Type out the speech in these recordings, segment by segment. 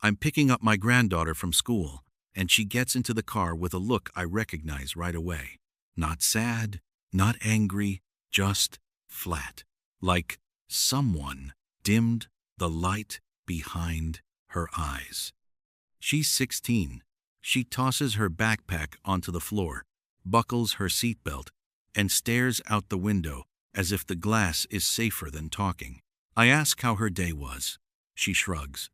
I'm picking up my granddaughter from school, and she gets into the car with a look I recognize right away. Not sad, not angry, just flat. Like someone dimmed the light behind her eyes. She's 16. She tosses her backpack onto the floor, buckles her seatbelt, and stares out the window as if the glass is safer than talking. I ask how her day was. She shrugs.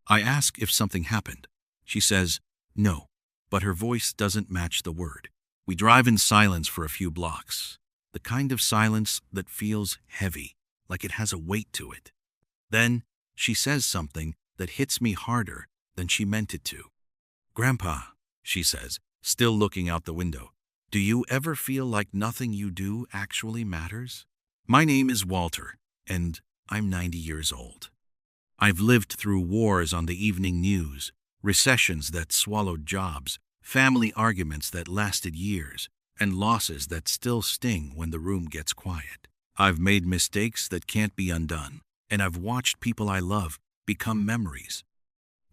I ask if something happened. She says, no, but her voice doesn't match the word. We drive in silence for a few blocks, the kind of silence that feels heavy, like it has a weight to it. Then she says something that hits me harder than she meant it to. Grandpa, she says, still looking out the window, do you ever feel like nothing you do actually matters? My name is Walter, and I'm 90 years old. I've lived through wars on the evening news, recessions that swallowed jobs, family arguments that lasted years, and losses that still sting when the room gets quiet. I've made mistakes that can't be undone, and I've watched people I love become memories.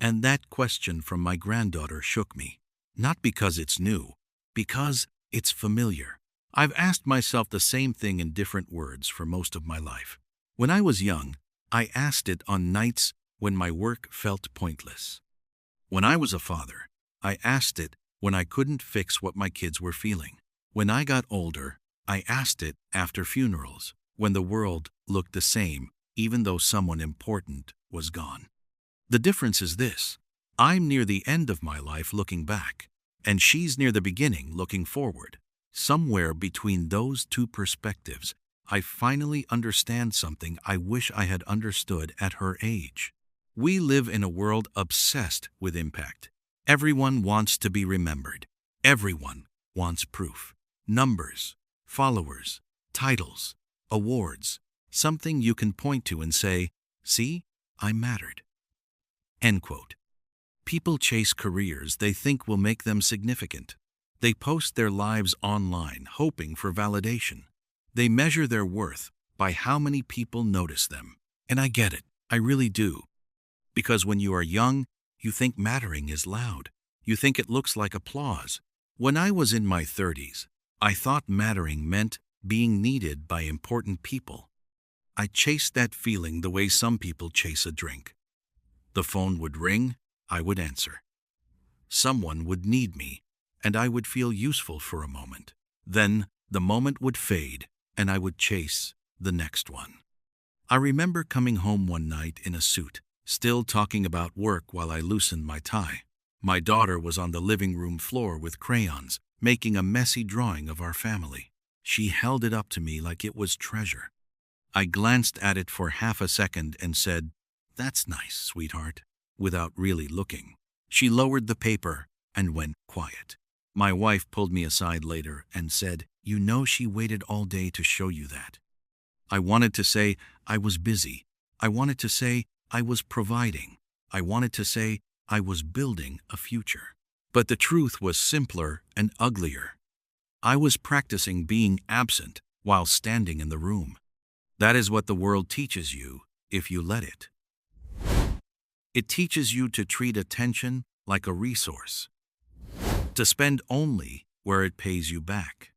And that question from my granddaughter shook me, not because it's new, because it's familiar. I've asked myself the same thing in different words for most of my life. When I was young, I asked it on nights when my work felt pointless. When I was a father, I asked it when I couldn't fix what my kids were feeling. When I got older, I asked it after funerals, when the world looked the same, even though someone important was gone. The difference is this: I'm near the end of my life looking back, and she's near the beginning looking forward. Somewhere between those two perspectives, I finally understand something I wish I had understood at her age. We live in a world obsessed with impact. Everyone wants to be remembered. Everyone wants proof. Numbers, followers, titles, awards, something you can point to and say, see, I mattered. End quote. People chase careers they think will make them significant. They post their lives online, hoping for validation. They measure their worth by how many people notice them. And I get it, I really do. Because when you are young, you think mattering is loud. You think it looks like applause. When I was in my 30s, I thought mattering meant being needed by important people. I chased that feeling the way some people chase a drink. The phone would ring, I would answer. Someone would need me, and I would feel useful for a moment. Then the moment would fade, and I would chase the next one. I remember coming home one night in a suit, still talking about work while I loosened my tie. My daughter was on the living room floor with crayons, making a messy drawing of our family. She held it up to me like it was treasure. I glanced at it for half a second and said, "That's nice, sweetheart," without really looking. She lowered the paper and went quiet. My wife pulled me aside later and said, "You know she waited all day to show you that." I wanted to say I was busy. I wanted to say I was providing. I wanted to say I was building a future. But the truth was simpler and uglier. I was practicing being absent while standing in the room. That is what the world teaches you if you let it. It teaches you to treat attention like a resource, to spend only where it pays you back.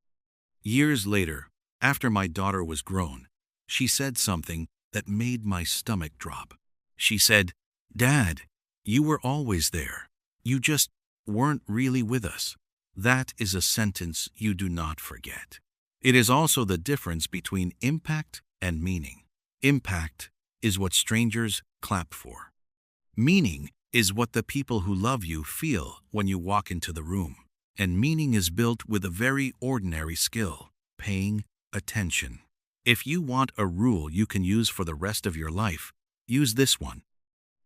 Years later, after my daughter was grown, she said something that made my stomach drop. She said, "Dad, you were always there. You just weren't really with us." That is a sentence you do not forget. It is also the difference between impact and meaning. Impact is what strangers clap for. Meaning is what the people who love you feel when you walk into the room. And meaning is built with a very ordinary skill: paying attention. If you want a rule you can use for the rest of your life, use this one.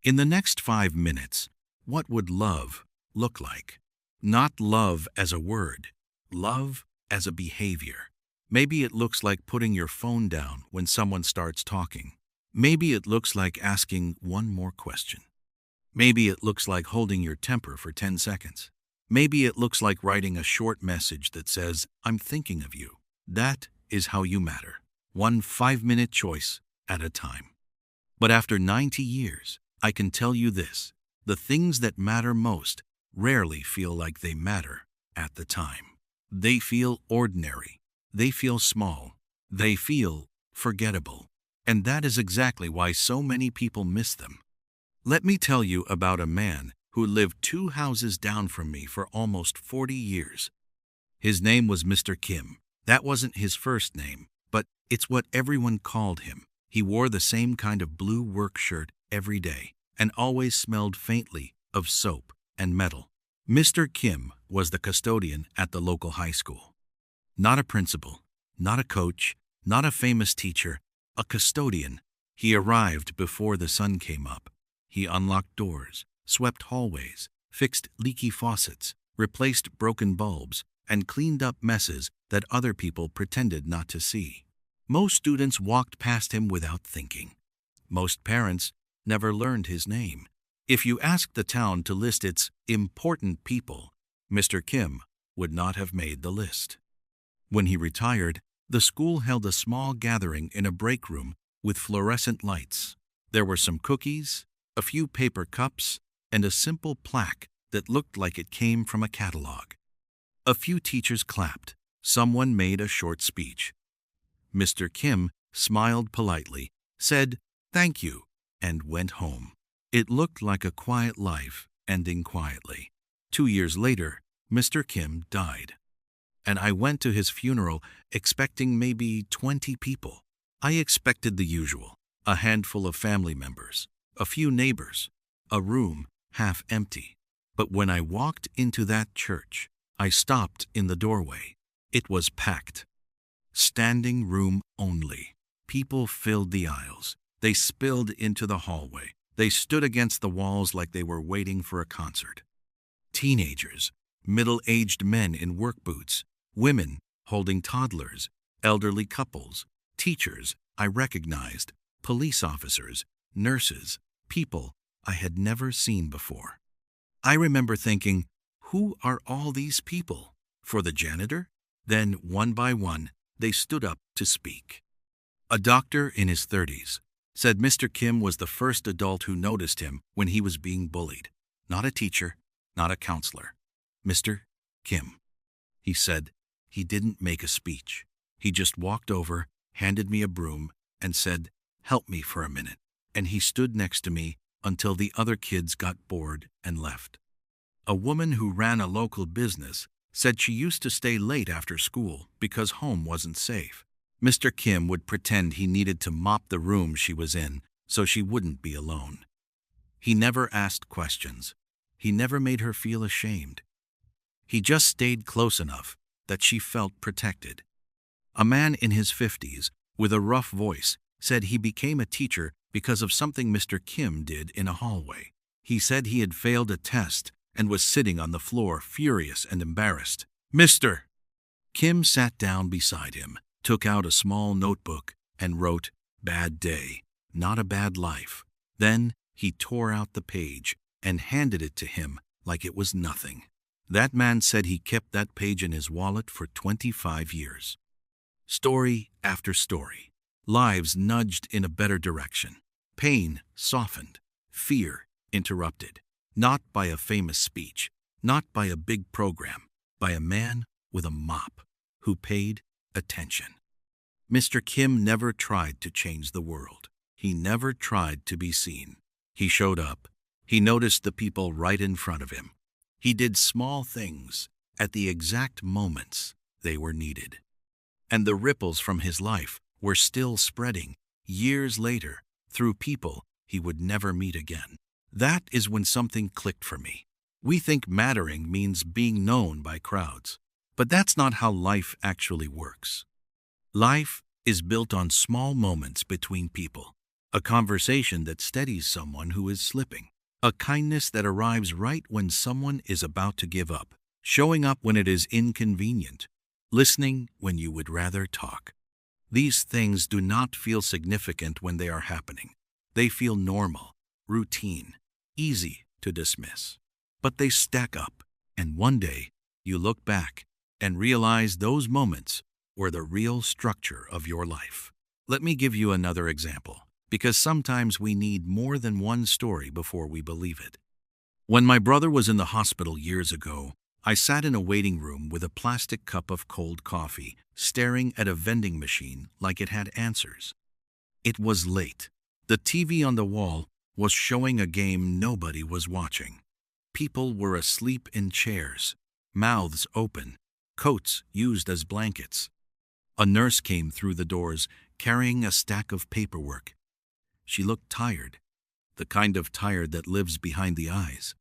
In the next 5 minutes, what would love look like? Not love as a word, love as a behavior. Maybe it looks like putting your phone down when someone starts talking. Maybe it looks like asking one more question. Maybe it looks like holding your temper for 10 seconds. Maybe it looks like writing a short message that says, "I'm thinking of you." That is how you matter. One 5-minute choice at a time. But after 90 years, I can tell you this: The things that matter most rarely feel like they matter at the time. They feel ordinary. They feel small. They feel forgettable. And that is exactly why so many people miss them. Let me tell you about a man who lived 2 houses down from me for almost 40 years. His name was Mr. Kim. That wasn't his first name, but it's what everyone called him. He wore the same kind of blue work shirt every day and always smelled faintly of soap and metal. Mr. Kim was the custodian at the local high school. Not a principal, not a coach, not a famous teacher, a custodian. He arrived before the sun came up. He unlocked doors, swept hallways, fixed leaky faucets, replaced broken bulbs, and cleaned up messes that other people pretended not to see. Most students walked past him without thinking. Most parents never learned his name. If you asked the town to list its important people, Mr. Kim would not have made the list. When he retired, the school held a small gathering in a break room with fluorescent lights. There were some cookies, a few paper cups, and a simple plaque that looked like it came from a catalog. A few teachers clapped. Someone made a short speech. Mr. Kim smiled politely, said, "Thank you," and went home. It looked like a quiet life ending quietly. 2 years later, Mr. Kim died. And I went to his funeral expecting maybe 20 people. I expected the usual, a handful of family members, a few neighbors, a room half empty. But when I walked into that church, I stopped in the doorway. It was packed. Standing room only. People filled the aisles. They spilled into the hallway. They stood against the walls like they were waiting for a concert. Teenagers, middle-aged men in work boots, women holding toddlers, elderly couples, teachers I recognized, police officers, nurses, people I had never seen before. I remember thinking, who are all these people? For the janitor? Then, one by one, they stood up to speak. A doctor in his 30s said Mr. Kim was the first adult who noticed him when he was being bullied. Not a teacher, not a counselor. Mr. Kim. He said he didn't make a speech. He just walked over, handed me a broom, and said, "Help me for a minute." And he stood next to me until the other kids got bored and left. A woman who ran a local business said she used to stay late after school because home wasn't safe. Mr. Kim would pretend he needed to mop the room she was in so she wouldn't be alone. He never asked questions. He never made her feel ashamed. He just stayed close enough that she felt protected. A man in his 50s with a rough voice said he became a teacher because of something Mr. Kim did in a hallway. He said he had failed a test and was sitting on the floor furious and embarrassed. Mr. Kim sat down beside him, took out a small notebook, and wrote, "Bad day, not a bad life." Then he tore out the page and handed it to him like it was nothing. That man said he kept that page in his wallet for 25 years. Story after story. Lives nudged in a better direction. Pain softened. Fear interrupted. Not by a famous speech, not by a big program, by a man with a mop who paid attention. Mr. Kim never tried to change the world. He never tried to be seen. He showed up. He noticed the people right in front of him. He did small things at the exact moments they were needed. And the ripples from his life were still spreading years later through people he would never meet again. That is when something clicked for me. We think mattering means being known by crowds, but that's not how life actually works. Life is built on small moments between people, a conversation that steadies someone who is slipping, a kindness that arrives right when someone is about to give up, showing up when it is inconvenient, listening when you would rather talk. These things do not feel significant when they are happening. They feel normal, routine, easy to dismiss. But they stack up, and one day you look back and realize those moments were the real structure of your life. Let me give you another example, because sometimes we need more than one story before we believe it. When my brother was in the hospital years ago, I sat in a waiting room with a plastic cup of cold coffee, staring at a vending machine like it had answers. It was late. The TV on the wall was showing a game nobody was watching. People were asleep in chairs, mouths open, coats used as blankets. A nurse came through the doors carrying a stack of paperwork. She looked tired, the kind of tired that lives behind the eyes.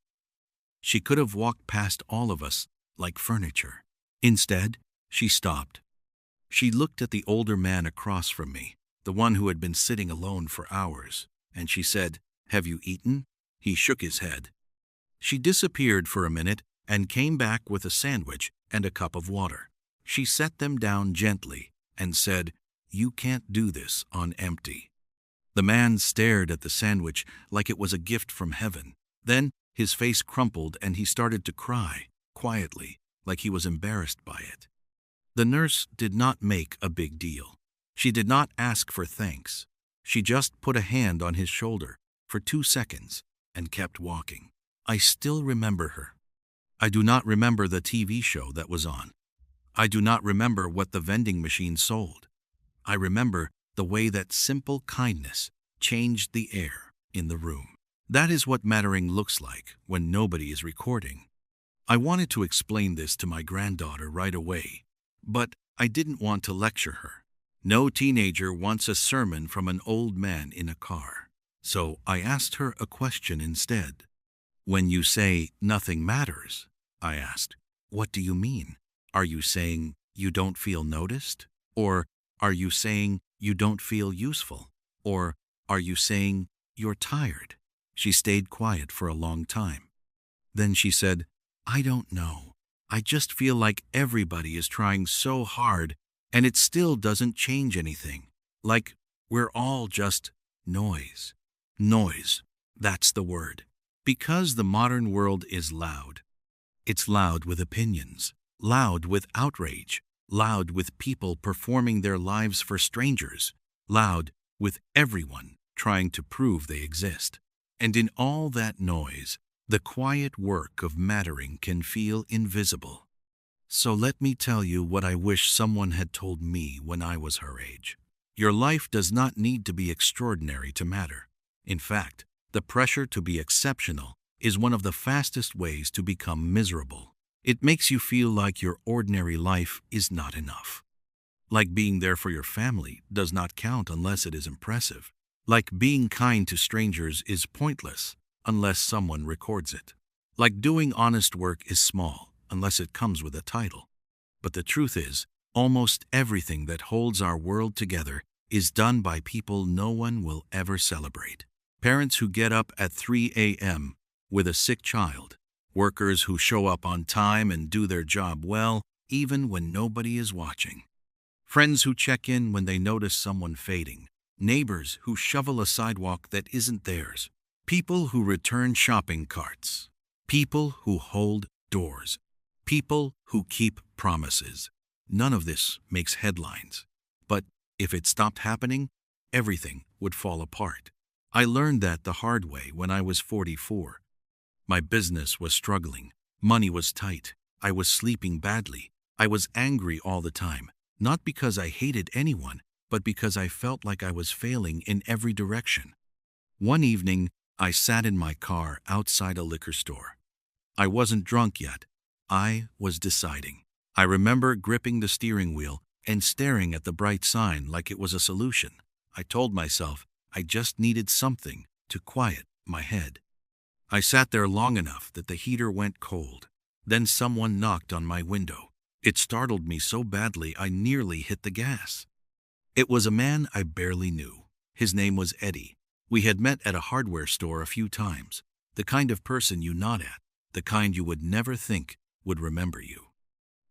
She could have walked past all of us like furniture. Instead, she stopped. She looked at the older man across from me, the one who had been sitting alone for hours, and she said, "Have you eaten?" He shook his head. She disappeared for a minute and came back with a sandwich and a cup of water. She set them down gently and said, "You can't do this on empty." The man stared at the sandwich like it was a gift from heaven. Then his face crumpled and he started to cry, quietly, like he was embarrassed by it. The nurse did not make a big deal. She did not ask for thanks. She just put a hand on his shoulder for 2 seconds and kept walking. I still remember her. I do not remember the TV show that was on. I do not remember what the vending machine sold. I remember the way that simple kindness changed the air in the room. That is what mattering looks like when nobody is recording. I wanted to explain this to my granddaughter right away, but I didn't want to lecture her. No teenager wants a sermon from an old man in a car. So I asked her a question instead. "When you say nothing matters," I asked, "what do you mean? Are you saying you don't feel noticed? Or are you saying you don't feel useful? Or are you saying you're tired?" She stayed quiet for a long time. Then she said, "I don't know. I just feel like everybody is trying so hard and it still doesn't change anything. Like we're all just noise." Noise, that's the word. Because the modern world is loud. It's loud with opinions, loud with outrage, loud with people performing their lives for strangers, loud with everyone trying to prove they exist. And in all that noise, the quiet work of mattering can feel invisible. So let me tell you what I wish someone had told me when I was her age. Your life does not need to be extraordinary to matter. In fact, the pressure to be exceptional is one of the fastest ways to become miserable. It makes you feel like your ordinary life is not enough. Like being there for your family does not count unless it is impressive. Like being kind to strangers is pointless unless someone records it. Like doing honest work is small unless it comes with a title. But the truth is, almost everything that holds our world together is done by people no one will ever celebrate. Parents who get up at 3 a.m. with a sick child. Workers who show up on time and do their job well, even when nobody is watching. Friends who check in when they notice someone fading. Neighbors who shovel a sidewalk that isn't theirs. People who return shopping carts. People who hold doors. People who keep promises. None of this makes headlines. But if it stopped happening, everything would fall apart. I learned that the hard way when I was 44. My business was struggling. Money was tight. I was sleeping badly. I was angry all the time, not because I hated anyone, but because I felt like I was failing in every direction. One evening, I sat in my car outside a liquor store. I wasn't drunk yet. I was deciding. I remember gripping the steering wheel and staring at the bright sign like it was a solution. I told myself I just needed something to quiet my head. I sat there long enough that the heater went cold. Then someone knocked on my window. It startled me so badly I nearly hit the gas. It was a man I barely knew. His name was Eddie. We had met at a hardware store a few times. The kind of person you nod at, the kind you would never think would remember you.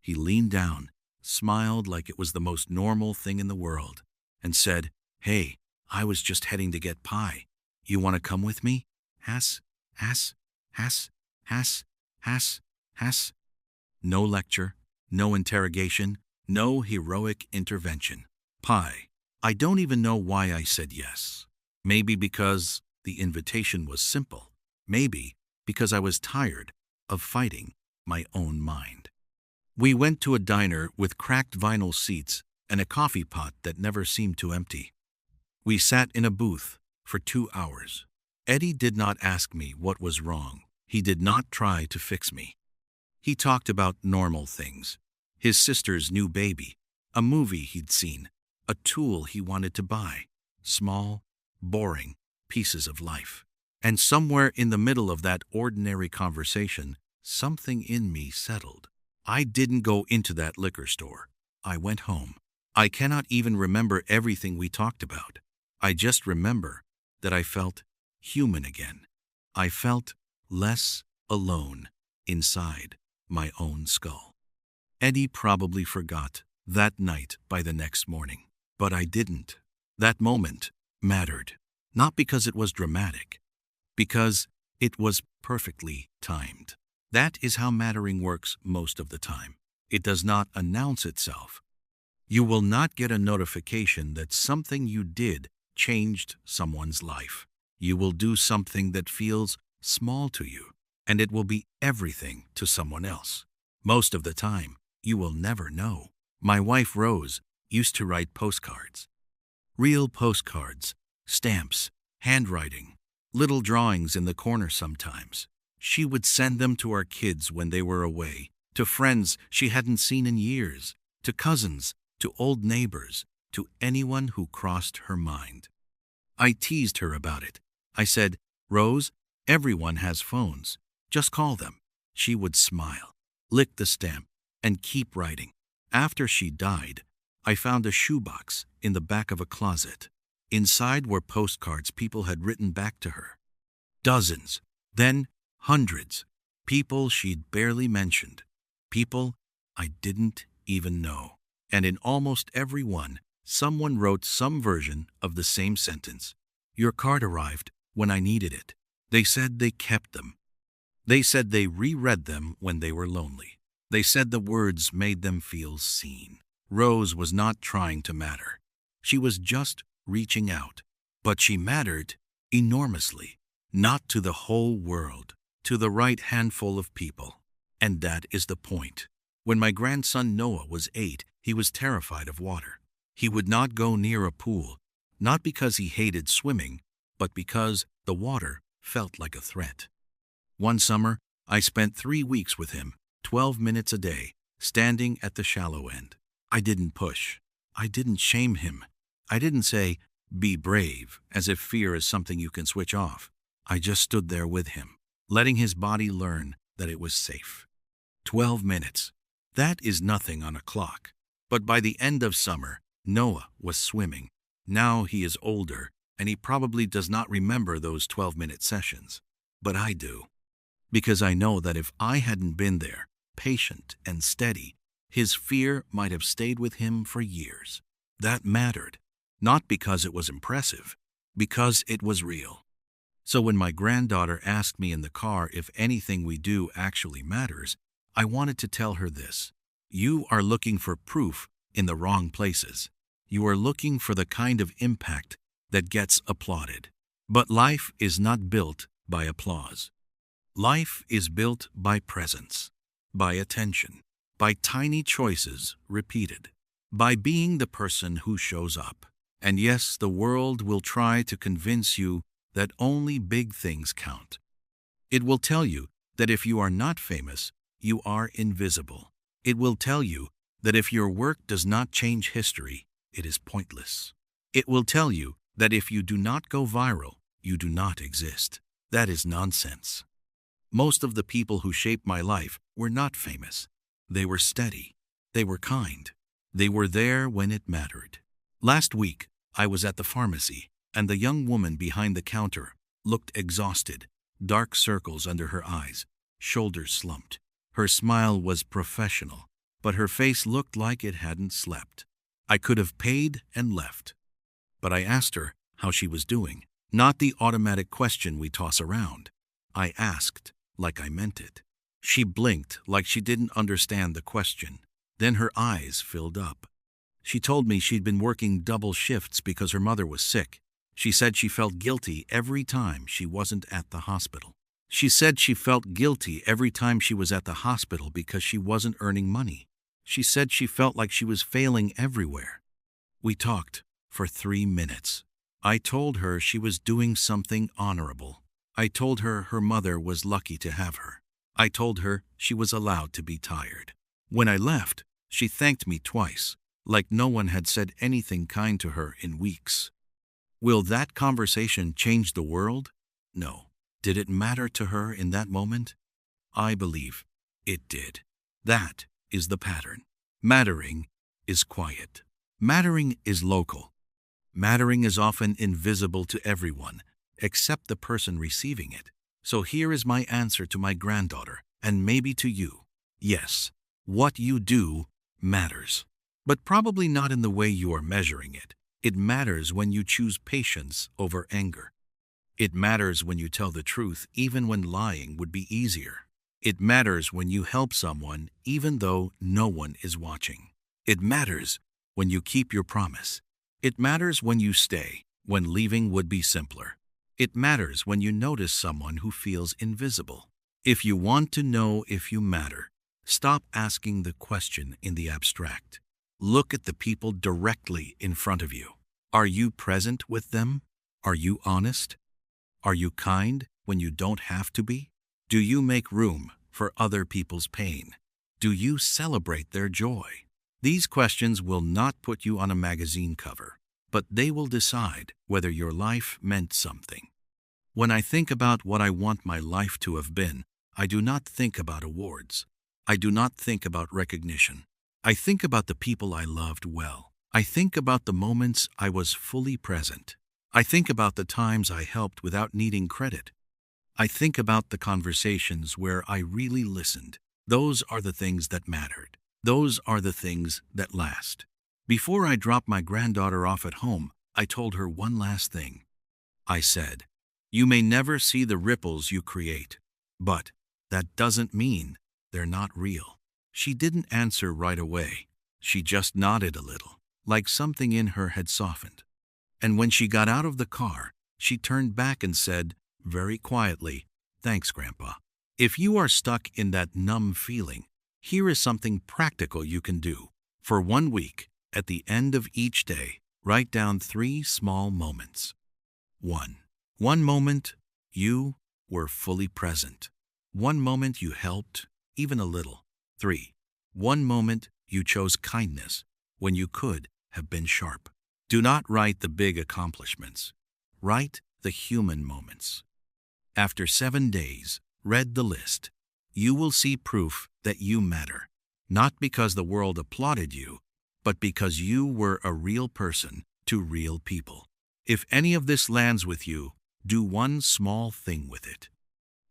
He leaned down, smiled like it was the most normal thing in the world, and said, "Hey, I was just heading to get pie. You want to come with me?" Hass. No lecture, no interrogation, no heroic intervention. Pie. I don't even know why I said yes. Maybe because the invitation was simple. Maybe because I was tired of fighting my own mind. We went to a diner with cracked vinyl seats and a coffee pot that never seemed to empty. We sat in a booth for 2 hours. Eddie did not ask me what was wrong. He did not try to fix me. He talked about normal things. His sister's new baby, a movie he'd seen, a tool he wanted to buy, small, boring pieces of life. And somewhere in the middle of that ordinary conversation, something in me settled. I didn't go into that liquor store. I went home. I cannot even remember everything we talked about. I just remember that I felt human again. I felt less alone inside my own skull. Eddie probably forgot that night by the next morning, but I didn't. That moment mattered, not because it was dramatic, because it was perfectly timed. That is how mattering works most of the time. It does not announce itself. You will not get a notification that something you did changed someone's life. You will do something that feels small to you, and it will be everything to someone else. Most of the time, you will never know. My wife Rose used to write postcards. Real postcards, stamps, handwriting, little drawings in the corner sometimes. She would send them to our kids when they were away, to friends she hadn't seen in years, to cousins, to old neighbors, to anyone who crossed her mind. I teased her about it. I said, "Rose, everyone has phones. Just call them." She would smile, lick the stamp, and keep writing. After she died, I found a shoebox in the back of a closet. Inside were postcards people had written back to her. Dozens, then hundreds. People she'd barely mentioned. People I didn't even know. And in almost every one, someone wrote some version of the same sentence. "Your card arrived when I needed it." They said they kept them. They said they reread them when they were lonely. They said the words made them feel seen. Rose was not trying to matter. She was just reaching out. But she mattered enormously, not to the whole world, to the right handful of people. And that is the point. When my grandson Noah was 8, he was terrified of water. He would not go near a pool, not because he hated swimming, but because the water felt like a threat. One summer, I spent 3 weeks with him, 12 minutes a day, standing at the shallow end. I didn't push. I didn't shame him. I didn't say, "Be brave," as if fear is something you can switch off. I just stood there with him, letting his body learn that it was safe. 12 minutes. That is nothing on a clock. But by the end of summer, Noah was swimming. Now he is older, and he probably does not remember those 12-minute sessions. But I do. Because I know that if I hadn't been there, patient and steady, his fear might have stayed with him for years. That mattered, not because it was impressive, because it was real. So when my granddaughter asked me in the car if anything we do actually matters, I wanted to tell her this. You are looking for proof in the wrong places. You are looking for the kind of impact that gets applauded. But life is not built by applause. Life is built by presence, by attention, by tiny choices repeated, by being the person who shows up. And yes, the world will try to convince you that only big things count. It will tell you that if you are not famous, you are invisible. It will tell you that if your work does not change history, it is pointless. It will tell you that if you do not go viral, you do not exist. That is nonsense. Most of the people who shaped my life were not famous. They were steady. They were kind. They were there when it mattered. Last week, I was at the pharmacy, and the young woman behind the counter looked exhausted, dark circles under her eyes, shoulders slumped. Her smile was professional, but her face looked like it hadn't slept. I could have paid and left. But I asked her how she was doing, not the automatic question we toss around. I asked like I meant it. She blinked like she didn't understand the question. Then her eyes filled up. She told me she'd been working double shifts because her mother was sick. She said she felt guilty every time she wasn't at the hospital. She said she felt guilty every time she was at the hospital because she wasn't earning money. She said she felt like she was failing everywhere. We talked for 3 minutes. I told her she was doing something honorable. I told her her mother was lucky to have her. I told her she was allowed to be tired. When I left, she thanked me twice, like no one had said anything kind to her in weeks. Will that conversation change the world? No. Did it matter to her in that moment? I believe it did. That is the pattern. Mattering is quiet. Mattering is local. Mattering is often invisible to everyone, except the person receiving it. So here is my answer to my granddaughter, and maybe to you. Yes, what you do matters. But probably not in the way you are measuring it. It matters when you choose patience over anger. It matters when you tell the truth even when lying would be easier. It matters when you help someone even though no one is watching. It matters when you keep your promise. It matters when you stay, when leaving would be simpler. It matters when you notice someone who feels invisible. If you want to know if you matter, stop asking the question in the abstract. Look at the people directly in front of you. Are you present with them? Are you honest? Are you kind when you don't have to be? Do you make room for other people's pain? Do you celebrate their joy? These questions will not put you on a magazine cover, but they will decide whether your life meant something. When I think about what I want my life to have been, I do not think about awards. I do not think about recognition. I think about the people I loved well. I think about the moments I was fully present. I think about the times I helped without needing credit. I think about the conversations where I really listened. Those are the things that mattered. Those are the things that last. Before I dropped my granddaughter off at home, I told her one last thing. I said, "You may never see the ripples you create, but that doesn't mean they're not real." She didn't answer right away. She just nodded a little, like something in her had softened. And when she got out of the car, she turned back and said, very quietly, "Thanks, Grandpa." If you are stuck in that numb feeling, here is something practical you can do. For 1 week, at the end of each day, write down 3 small moments. 1. One moment you were fully present. 1 moment you helped, even a little. 3. 1 moment you chose kindness when you could have been sharp. Do not write the big accomplishments. Write the human moments. After 7 days, read the list. You will see proof that you matter, not because the world applauded you, but because you were a real person to real people. If any of this lands with you, do one small thing with it.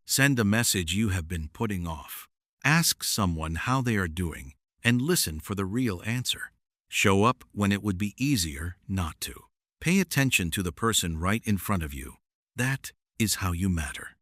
Send a message you have been putting off. Ask someone how they are doing and listen for the real answer. Show up when it would be easier not to. Pay attention to the person right in front of you. That is how you matter.